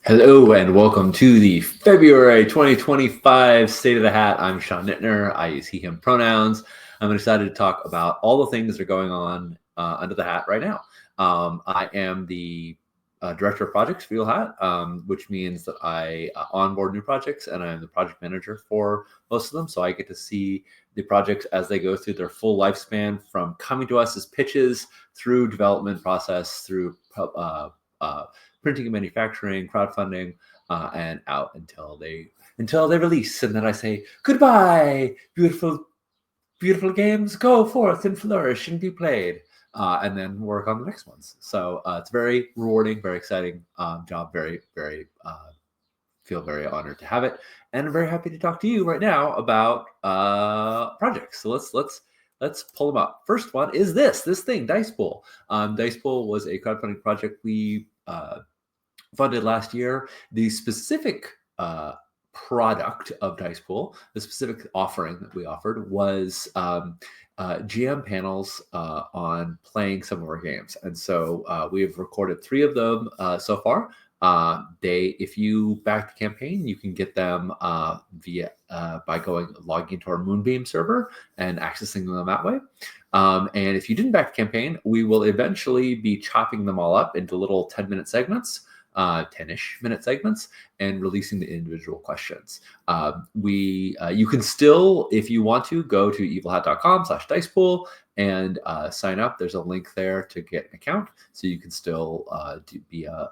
Hello and welcome to the February 2025 State of the Hat. I'm Sean Nittner. I use he, him pronouns. I'm excited to talk about all the things that are going on under the hat right now. I am the director of projects for Eagle Hat, which means that I onboard new projects and I'm the project manager for most of them. So I get to see the projects as they go through their full lifespan, from coming to us as pitches through development process, through printing and manufacturing, crowdfunding, and out until they release. And then I say, goodbye, beautiful games, go forth and flourish and be played, and then work on the next ones. So it's very rewarding, very exciting job. Very feel very honored to have it, and I'm very happy to talk to you right now about projects. So let's pull them up. First one is this thing, Dice Pool. Dice Pool was a crowdfunding project we funded last year. The specific product of Dice Pool, the specific offering that we offered, was GM panels on playing some of our games. And so we have recorded 3 of them so far. If you back the campaign, you can get them via by logging into our Moonbeam server and accessing them that way. And if you didn't back the campaign, we will eventually be chopping them all up into little 10-minute segments, 10-ish minute segments, and releasing the individual questions. You can still, if you want to, go to evilhat.com/dicepool and sign up. There's a link there to get an account, so you can still be a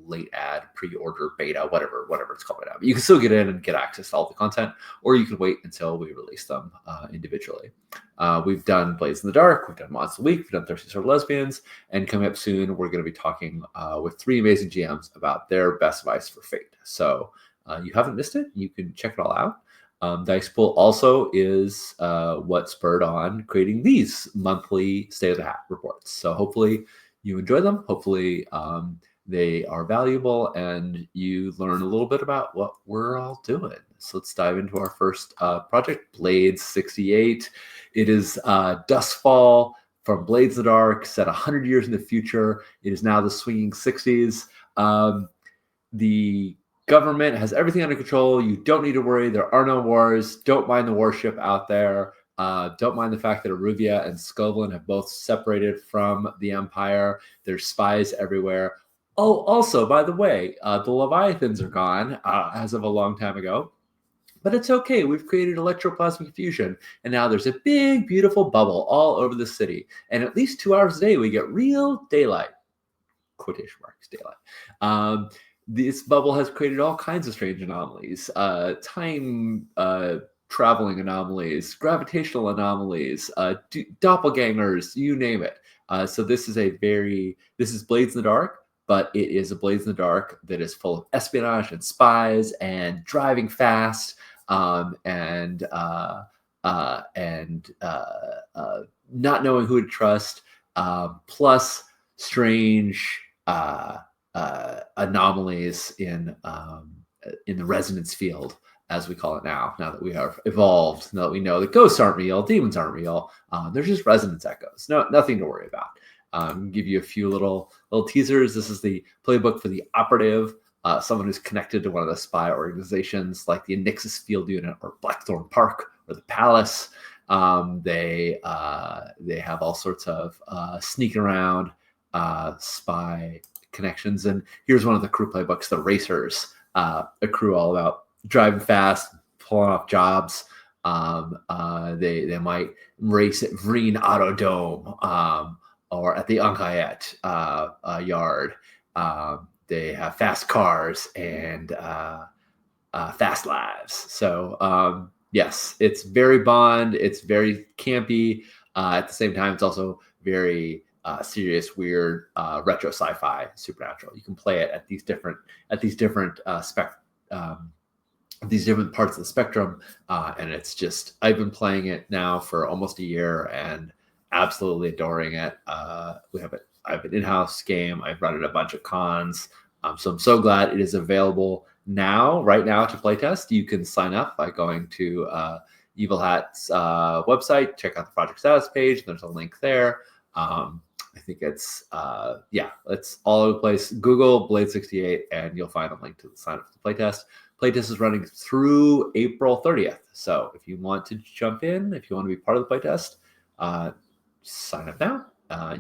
late ad, pre-order, beta, whatever it's called right now. But you can still get in and get access to all the content, or you can wait until we release them individually. We've done Blades in the Dark, we've done Monster Week, we've done Thirsty Sword Lesbians, and coming up soon, we're going to be talking with 3 amazing GMs about their best advice for Fate. So you haven't missed it. You can check it all out. Dice Pool also is what spurred on creating these monthly State of the Hat reports. So hopefully you enjoy them. Hopefully they are valuable and you learn a little bit about what we're all doing. So let's dive into our first project, Blades 68. It is Dustfall from Blades in the Dark, set 100 years in the future. It is now the swinging 60s. The government has everything under control. You don't need to worry. There are no wars. Don't mind the warship out there. Don't mind the fact that Aruvia and Skovlin have both separated from the Empire. There's spies everywhere. Oh, also, by the way, the Leviathans are gone as of a long time ago. But it's okay. We've created electroplasmic fusion, and now there's a big, beautiful bubble all over the city. And at least 2 hours a day, we get real daylight. Quotation marks, daylight. This bubble has created all kinds of strange anomalies, time traveling anomalies, gravitational anomalies, doppelgangers, you name it. So this is Blades in the Dark, but it is a Blades in the Dark that is full of espionage and spies and driving fast and not knowing who to trust, plus strange anomalies in the resonance field, as we call it now that we have evolved, now that we know that ghosts aren't real, demons aren't real, they're just resonance echoes. Nothing to worry about. Give you a few little teasers. This is the playbook for the operative, someone who's connected to one of the spy organizations like the Nixus Field Unit or Blackthorn Park or the Palace. They have all sorts of sneaking around spy connections. And here's one of the crew playbooks, the Racers, a crew all about driving fast, pulling off jobs. They might race at Vreen Autodome or at the Ankayet yard. They have fast cars and fast lives. So yes, it's very Bond. It's very campy. At the same time, it's also very serious, weird, retro sci-fi, supernatural. You can play it at these different parts of the spectrum, and it's just, I've been playing it now for almost a year and absolutely adoring it. I have an in-house game. I've run it a bunch of cons, so I'm so glad it is available right now to playtest. You can sign up by going to Evil Hat's website, check out the project status page. There's a link there. I think it's it's all over the place. Google Blade 68 and you'll find a link to sign up for the playtest. Playtest is running through April 30th. So if you want to jump in, if you want to be part of the playtest, sign up now.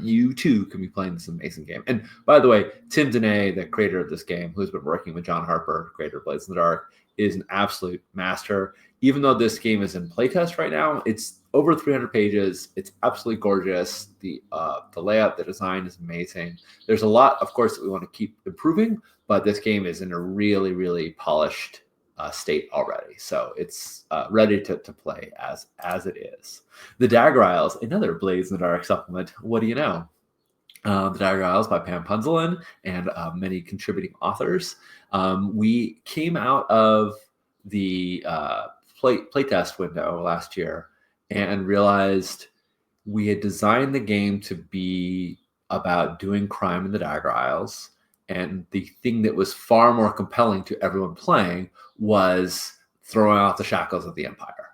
You too can be playing this amazing game. And by the way, Tim Dene, the creator of this game, who's been working with John Harper, creator of Blades in the Dark, is an absolute master. Even though this game is in playtest right now, it's over 300 pages. It's absolutely gorgeous. The layout, the design is amazing. There's a lot, of course, that we want to keep improving, but this game is in a really, really polished state already. So it's ready to play as it is. The Dagger Isles, another Blades in the Dark supplement. What do you know? The Dagger Isles by Pam Punzelin and many contributing authors. We came out of the playtest window last year and realized we had designed the game to be about doing crime in the Dagger Isles. And the thing that was far more compelling to everyone playing was throwing off the shackles of the Empire.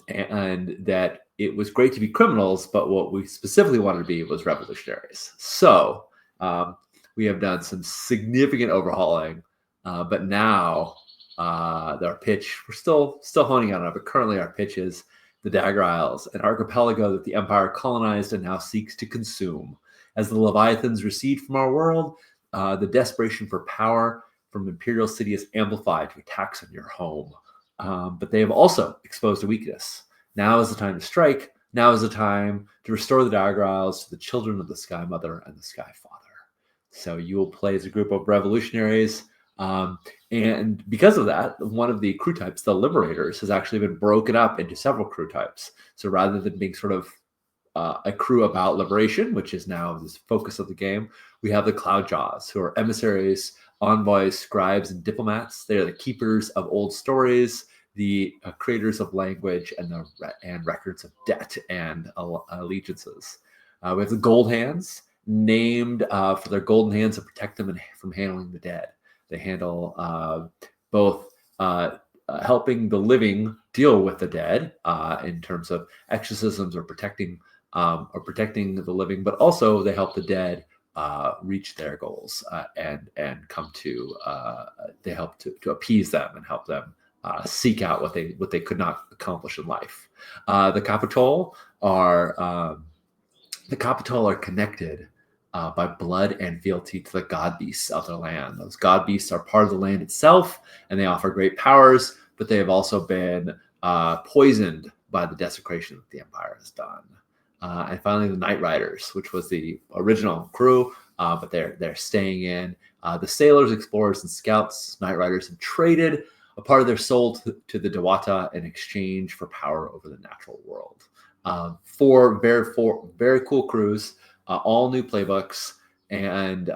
And that it was great to be criminals, but what we specifically wanted to be was revolutionaries. So we have done some significant overhauling, but now our pitch, we're still honing on it, but currently our pitch is the Dagger Isles, an archipelago that the Empire colonized and now seeks to consume. As the Leviathans recede from our world, the desperation for power from Imperial City is amplified to attacks on your home. But they have also exposed a weakness. Now is the time to strike. Now is the time to restore the Dagger Isles to the children of the Sky Mother and the Sky Father. So you will play as a group of revolutionaries. And because of that, one of the crew types, the Liberators, has actually been broken up into several crew types. So rather than being sort of a crew about liberation, which is now the focus of the game, we have the Cloudjaws, who are emissaries, envoys, scribes, and diplomats. They are the keepers of old stories, the creators of language, and records of debt and allegiances. We have the Gold Hands, named for their golden hands to protect them from handling the dead. They handle both helping the living deal with the dead in terms of exorcisms or protecting the living, but also they help the dead reach their goals and come to. They help to appease them and help them seek out what they could not accomplish in life. The Capitol are connected by blood and fealty to the god beasts of their land. Those god beasts are part of the land itself, and they offer great powers, but they have also been poisoned by the desecration that the Empire has done. And finally, the Night Riders, which was the original crew, but they're staying in. The sailors, explorers, and scouts, Night Riders, have traded a part of their soul to the Dewata in exchange for power over the natural world. Four very cool crews, all new playbooks, and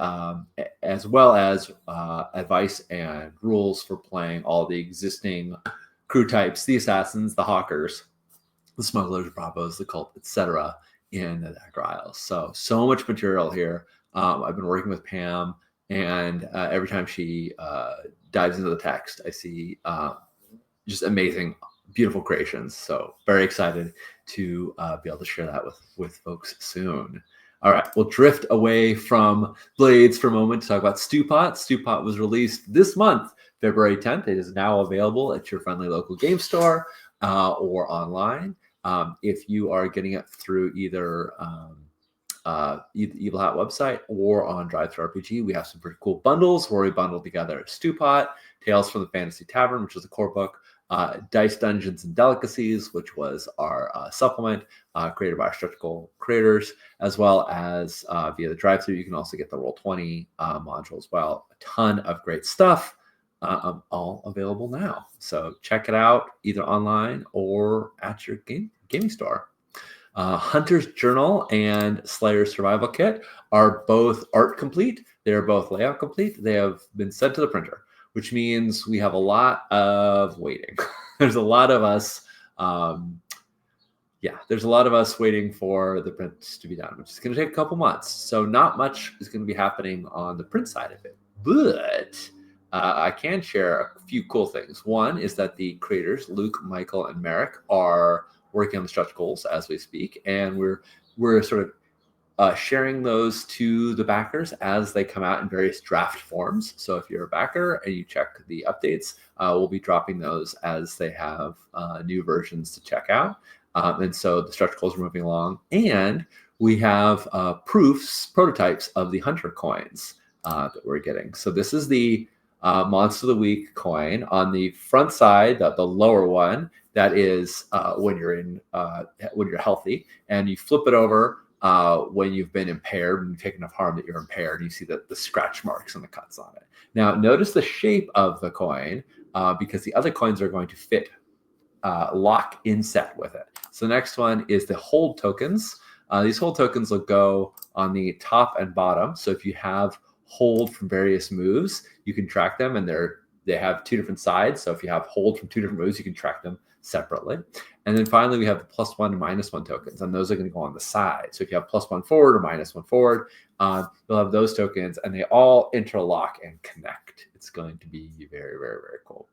as well as advice and rules for playing all the existing crew types, the assassins, the hawkers, the smugglers, bravos, the cult, etc. in the Dagger Isles. So much material here. I've been working with Pam, and every time she dives into the text, I see just amazing, beautiful creations. So very excited to be able to share that with folks soon. All right, we'll drift away from Blades for a moment to talk about Stewpot. Stewpot was released this month, February 10th. It is now available at your friendly local game store or online. If you are getting it through either Evil Hat website or on Drive-Thru RPG, we have some pretty cool bundles where we bundle together Stewpot, Tales from the Fantasy Tavern, which is a core book, Dice Dungeons and Delicacies, which was our supplement created by our stretch goal creators, as well as via the Drive-Thru. You can also get the Roll20 module as well. A ton of great stuff, all available now. So check it out either online or at your gaming store. Hunter's Journal and Slayer's Survival Kit are both art complete. They are both layout complete. They have been sent to the printer, which means we have a lot of waiting. There's a lot of us. There's a lot of us waiting for the prints to be done, which is going to take a couple months. So not much is going to be happening on the print side of it, but I can share a few cool things. One is that the creators, Luke, Michael, and Merrick, are working on the stretch goals as we speak, and we're sort of sharing those to the backers as they come out in various draft forms. So if you're a backer and you check the updates, we'll be dropping those as they have new versions to check out. And so the stretch goals are moving along. And we have prototypes of the Hunter coins that we're getting. So this is the Monster of the Week coin. On the front side, the lower one, that is when you're healthy, and you flip it over when you've been impaired and you take enough harm that you're impaired. You see the scratch marks and the cuts on it. Now, notice the shape of the coin because the other coins are going to fit lock in set with it. So the next one is the hold tokens. These hold tokens will go on the top and bottom. So if you have hold from various moves, you can track them, and they have two different sides. So if you have hold from two different moves, you can track them separately. And then finally, we have the +1 and -1 tokens, and those are going to go on the side. So if you have +1 forward or -1 forward, you'll have those tokens, and they all interlock and connect. It's going to be very, very, very cool.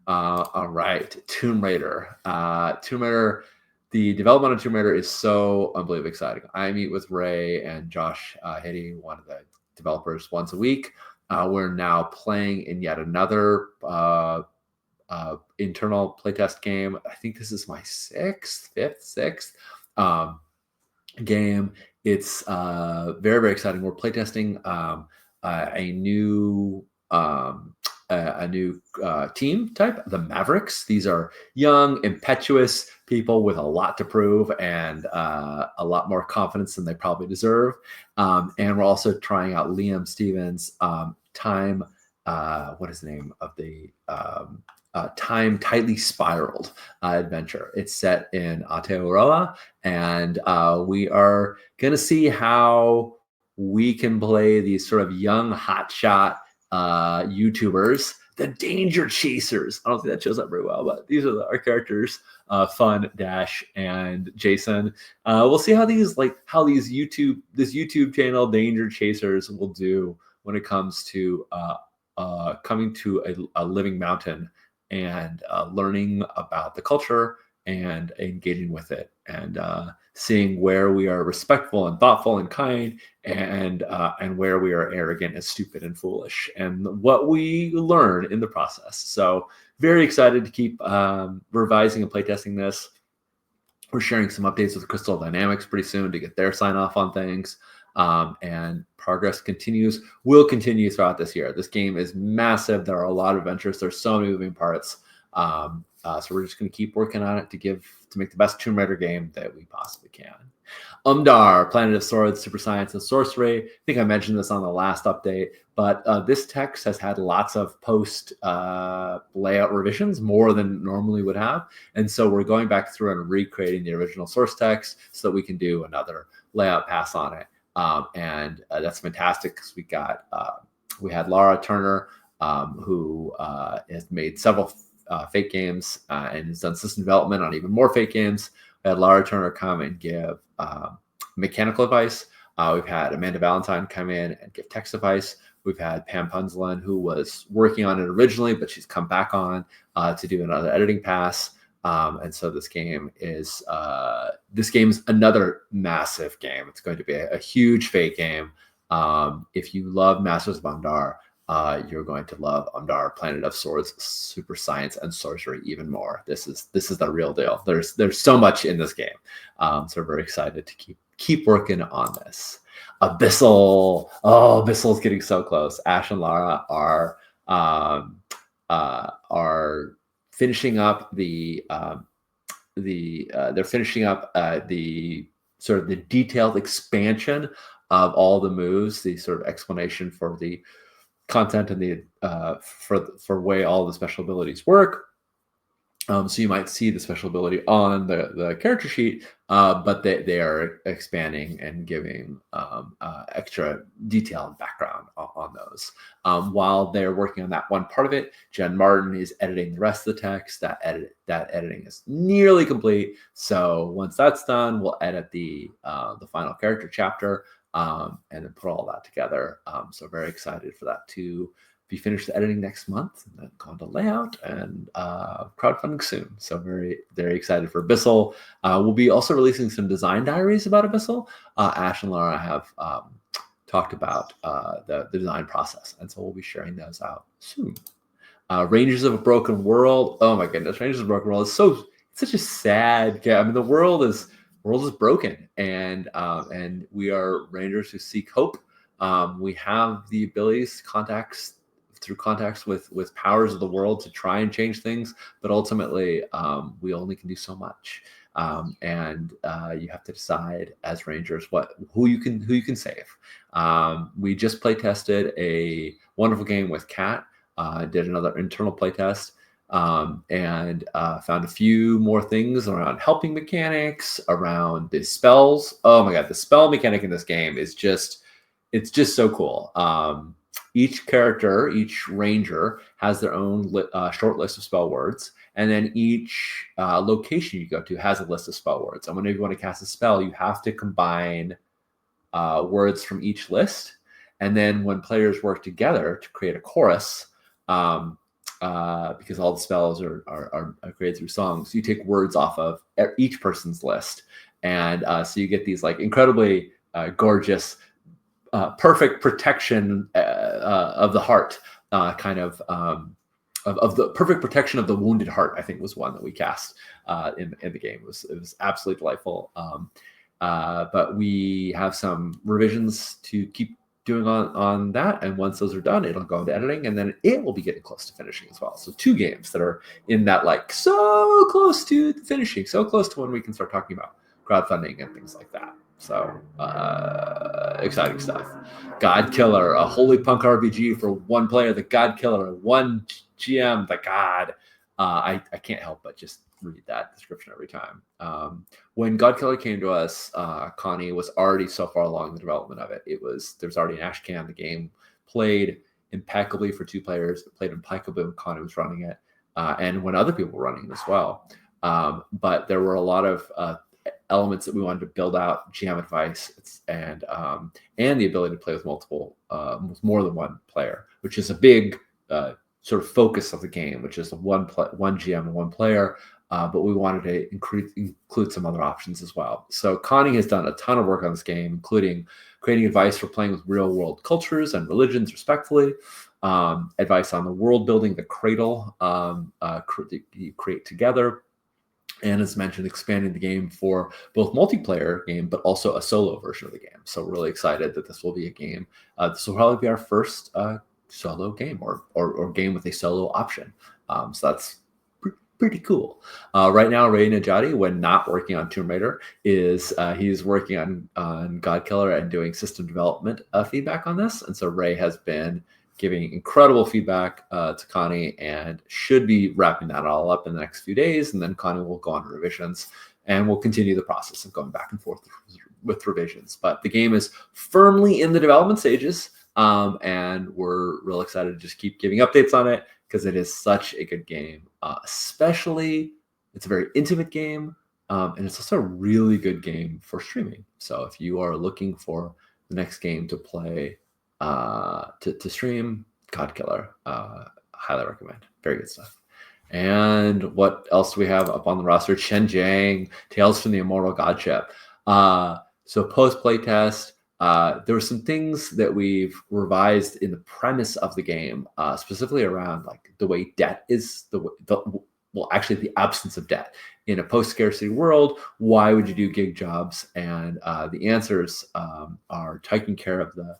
All right, Tomb Raider. Tomb Raider. The development of Tomb Raider is so unbelievably exciting. I meet with Ray and Josh Hiddy, one of the developers, once a week. We're now playing in yet another internal playtest game. I think this is my sixth game. It's very, very exciting. We're playtesting a new team type, the Mavericks. These are young, impetuous people with a lot to prove and a lot more confidence than they probably deserve. And we're also trying out Liam Stevens' Time. What is the name of the Time Tightly Spiraled adventure? It's set in Aotearoa, and we are going to see how we can play these sort of young hotshot YouTubers, the Danger Chasers. I don't think that shows up very well, but these are our characters, Fun, Dash, and Jason. We'll see how this YouTube channel, Danger Chasers, will do when it comes to coming to a living mountain and learning about the culture and engaging with it, and seeing where we are respectful and thoughtful and kind, and where we are arrogant and stupid and foolish, and what we learn in the process. So very excited to keep revising and playtesting this. We're sharing some updates with Crystal Dynamics pretty soon to get their sign off on things. And progress will continue throughout this year. This game is massive. There are a lot of adventures. There's so many moving parts. So we're just going to keep working on it to make the best Tomb Raider game that we possibly can. Umdaar, Planet of Swords, Super Science, and Sorcery. I think I mentioned this on the last update, but this text has had lots of post layout revisions, more than normally would have. And so we're going back through and recreating the original source text so that we can do another layout pass on it. And that's fantastic because we had Laura Turner, who has made several fake games and has done system development on even more fake games. We had Laura Turner come and give mechanical advice. We've had Amanda Valentine come in and give text advice. We've had Pam Punzlin, who was working on it originally, but she's come back on to do another editing pass. And so this game is another massive game. It's going to be a huge fate game. If you love Masters of Umdaar, you're going to love Umdaar, Planet of Swords, Super Science, and Sorcery even more. This is the real deal. There's so much in this game. So we're very excited to keep working on this. Abyssal. Oh, Abyssal is getting so close. Ash and Lara are finishing up the sort of the detailed expansion of all the moves, the sort of explanation for the content and the for way all the special abilities work. So you might see the special ability on the character sheet, but they are expanding and giving extra detail and background on those. While they're working on that one part of it, Jen Martin is editing the rest of the text. That editing is nearly complete. So once that's done, we'll edit the final character chapter and then put all that together. So very excited for that to be finished the editing next month, and then going to layout and crowdfunding soon. So very, very excited for Abyssal. We'll be also releasing some design diaries about Abyssal. Ash and Laura have talked about the design process, and so we'll be sharing those out soon. Rangers of a Broken World. Oh my goodness, Rangers of a Broken World is such a sad game. I mean, the world is broken, and we are rangers who seek hope. We have the abilities, through contacts with powers of the world to try and change things, but ultimately we only can do so much. And you have to decide as rangers who you can save. We just play tested a wonderful game with Kat. Did another internal play test. And found a few more things around helping mechanics, around the spells. Oh my god, the spell mechanic in this game is just so cool. Each character, each ranger has their own short list of spell words, and then each location you go to has a list of spell words. And whenever you want to cast a spell, you have to combine words from each list, and then when players work together to create a chorus, because all the spells are created through songs, you take words off of each person's list, and so you get these like incredibly gorgeous, perfect protection of the heart, kind of the perfect protection of the wounded heart. I think was one that we cast in the game. It was absolutely delightful. But we have some revisions to keep doing on that, and once those are done, it'll go into editing, and then it will be getting close to finishing as well. So 2 games that are in that, like, so close to finishing, so close to when we can start talking about crowdfunding and things like that. So exciting stuff. GODKILLER, a holy punk RPG for 1 player. The GODKILLER, 1 GM, the God. I can't help but just read that description every time. When GODKILLER came to us, Connie was already so far along in the development of it. There's already an ashcan. The game played impeccably for 2 players. It played impeccably when Connie was running it, and when other people were running it as well. But there were a lot of elements that we wanted to build out, GM advice, and the ability to play with with more than 1 player, which is a big sort of focus of the game, which is one GM and 1 player. But we wanted to include some other options as well. So Connie has done a ton of work on this game, including creating advice for playing with real-world cultures and religions respectfully, advice on the world building, the cradle you create together, and as mentioned, expanding the game for both multiplayer game, but also a solo version of the game. So we're really excited that this will be a game. This will probably be our first solo game or game with a solo option. So that's pretty cool. Right now, Ray Najati, when not working on Tomb Raider, he's working on GODKILLER and doing system development feedback on this. And so Ray has been giving incredible feedback to Connie, and should be wrapping that all up in the next few days. And then Connie will go on revisions, and we'll continue the process of going back and forth with revisions. But the game is firmly in the development stages, and we're real excited to just keep giving updates on it, because it is such a good game. Especially, it's a very intimate game, and it's also a really good game for streaming. So if you are looking for the next game to play to stream, GODKILLER, highly recommend. Very good stuff. And what else do we have up on the roster? Chen Jiang, Tales from the Immortal Godship. So post playtest, there were some things that we've revised in the premise of the game, specifically around like the way debt is actually the absence of debt in a post-scarcity world. Why would you do gig jobs? And the answers are taking care of the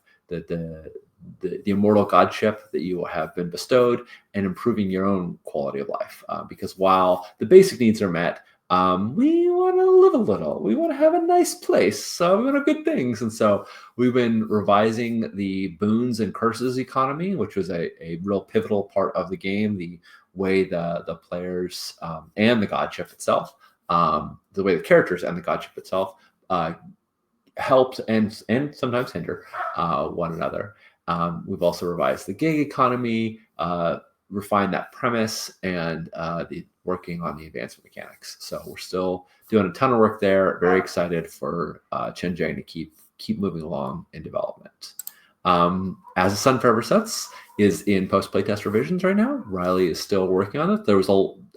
immortal godship that you have been bestowed, and improving your own quality of life. Because while the basic needs are met, we want to live a little. We want to have a nice place. So we want to have good things. And so we've been revising the boons and curses economy, which was a real pivotal part of the game. The way the players and the godship itself, the way the characters and the godship itself helped and sometimes hinder one another. We've also revised the gig economy, refined that premise, and working on the advancement mechanics. So we're still doing a ton of work there. Very excited for Chen Jiang to keep moving along in development. As the Sun Forever Sets is in post playtest revisions right now. Riley is still working on it.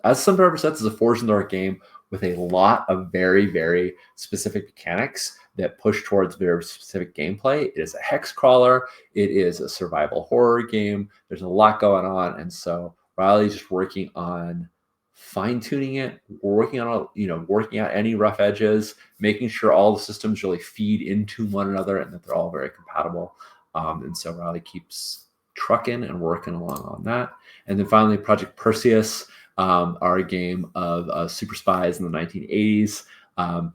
As Sun Forever Sets is a Forged in the Dark game with a lot of very, very specific mechanics that push towards very specific gameplay. It is a hex crawler. It is a survival horror game. There's a lot going on, and so Riley's just working on fine-tuning it, working on working out any rough edges, making sure all the systems really feed into one another and that they're all very compatible. And so Riley keeps trucking and working along on that. And then finally, Project Perseus, our game of super spies in the 1980s.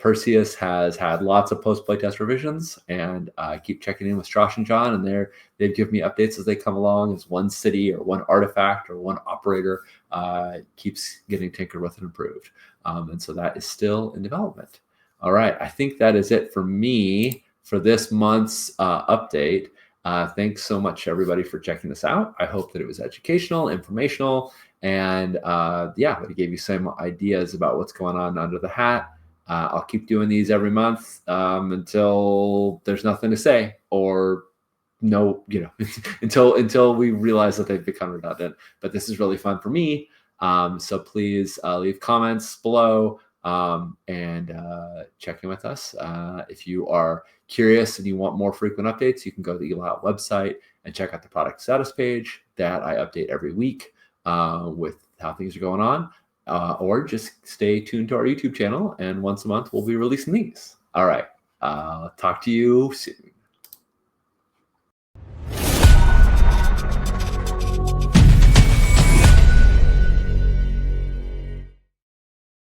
Perseus has had lots of post playtest revisions, and I keep checking in with Josh and John, and they've given me updates as they come along. As one city or one artifact or one operator keeps getting tinkered with and improved, and so that is still in development. All right, I think that is it for me for this month's update. Thanks so much, everybody, for checking this out. I hope that it was educational, informational, and it gave you some ideas about what's going on under the hat. I'll keep doing these every month until there's nothing to say, or until we realize that they've become redundant. But this is really fun for me. So please leave comments below and check in with us. If you are curious and you want more frequent updates, you can go to the Eagle website and check out the product status page that I update every week with how things are going on. Or just stay tuned to our YouTube channel, and once a month we'll be releasing these. All right. Talk to you soon.